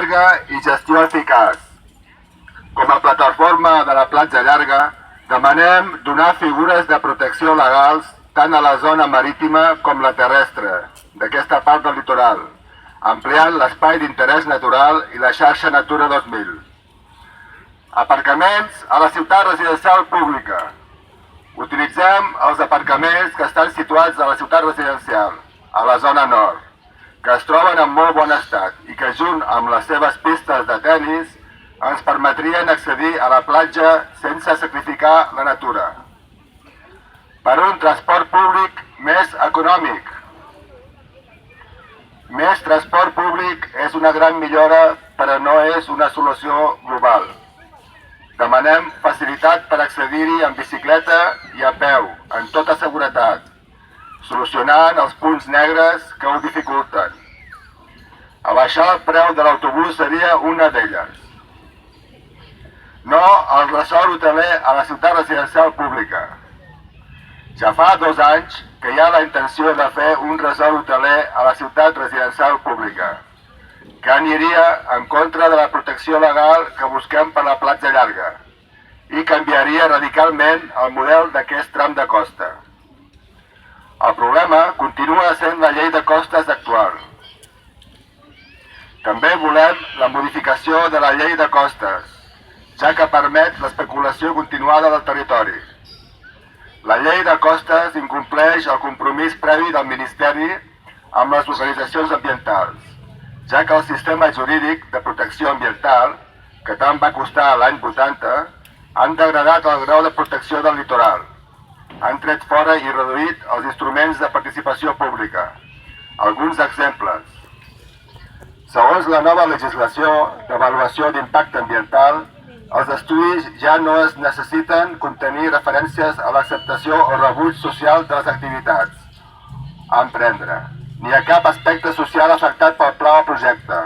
llarga i gestió eficaç. Com a plataforma de la platja llarga, demanem donar figures de protecció legals tant a la zona marítima com la terrestre d'aquesta part del litoral, ampliant l'espai d'interès natural i la xarxa Natura 2000. Aparcaments a la ciutat residencial pública. Utilitzem els aparcaments que estan situats a la ciutat residencial, a la zona nord, que es troben en molt bon estat i que, junt amb les seves pistes de tennis, ens permetrien accedir a la platja sense sacrificar la natura. Per un transport públic més econòmic. Més transport públic és una gran millora, però no és una solució global. Demanem facilitat per accedir-hi en bicicleta i a peu, en tota seguretat, solucionant els punts negres que ho dificulten. Abaixar el preu de l'autobús seria una d'elles. No al resort hoteler a la ciutat residencial pública. Ja fa 2 anys que hi ha la intenció de fer un resort hoteler a la ciutat residencial pública, que aniria en contra de la protecció legal que busquem per la platja llarga i canviaria radicalment el model d'aquest tram de costa. El problema continua sent la llei de costes actual. També volem la modificació de la llei de costes, ja que permet l'especulació continuada del territori. La llei de costes incompleix el compromís previ del Ministeri amb les organitzacions ambientals, ja que el sistema jurídic de protecció ambiental, que tant va costar l'any 80, han degradat el grau de protecció del litoral. Han tret fora i reduït els instruments de participació pública. Alguns exemples. Segons la nova legislació d'avaluació d'impacte ambiental, els estudis ja no es necessiten contenir referències a l'acceptació o rebuig social de les activitats a emprendre, ni a cap aspecte social afectat pel pla o projecte.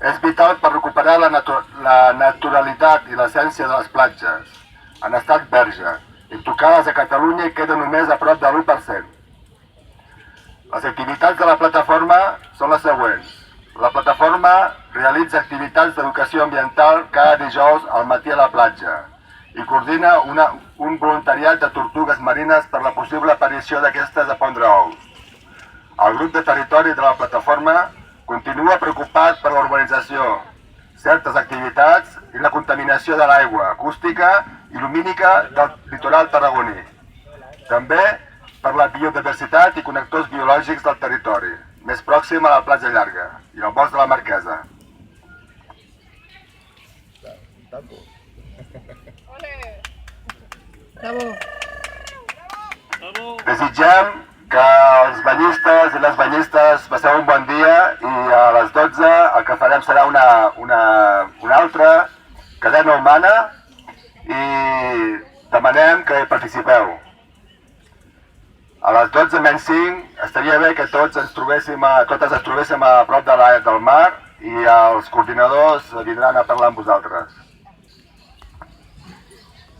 És vital per recuperar la naturalitat i l'essència de les platges, en estat verge, intocades a Catalunya i queden només a prop de l'1%. Les activitats de la plataforma són les següents. La plataforma realitza activitats d'educació ambiental cada dijous al matí a la platja i coordina un voluntariat de tortugues marines per la possible aparició d'aquestes a pondre ous. El grup de territori de la plataforma continua preocupat per la urbanització, certes activitats i la contaminació de l'aigua acústica i lumínica del litoral tarragoní. També per la biodiversitat i connectors biològics del territori, més pròxim a la platja llarga i al bosc de la Marquesa. Desitgem que els banyistes i les banyistes passeu un bon dia i a les 12 el que farem serà una altra cadena humana i demanem que hi participeu. A les 12:05 estaria bé que totes ens trobéssim a prop del mar i els coordinadors vindran a parlar amb vosaltres.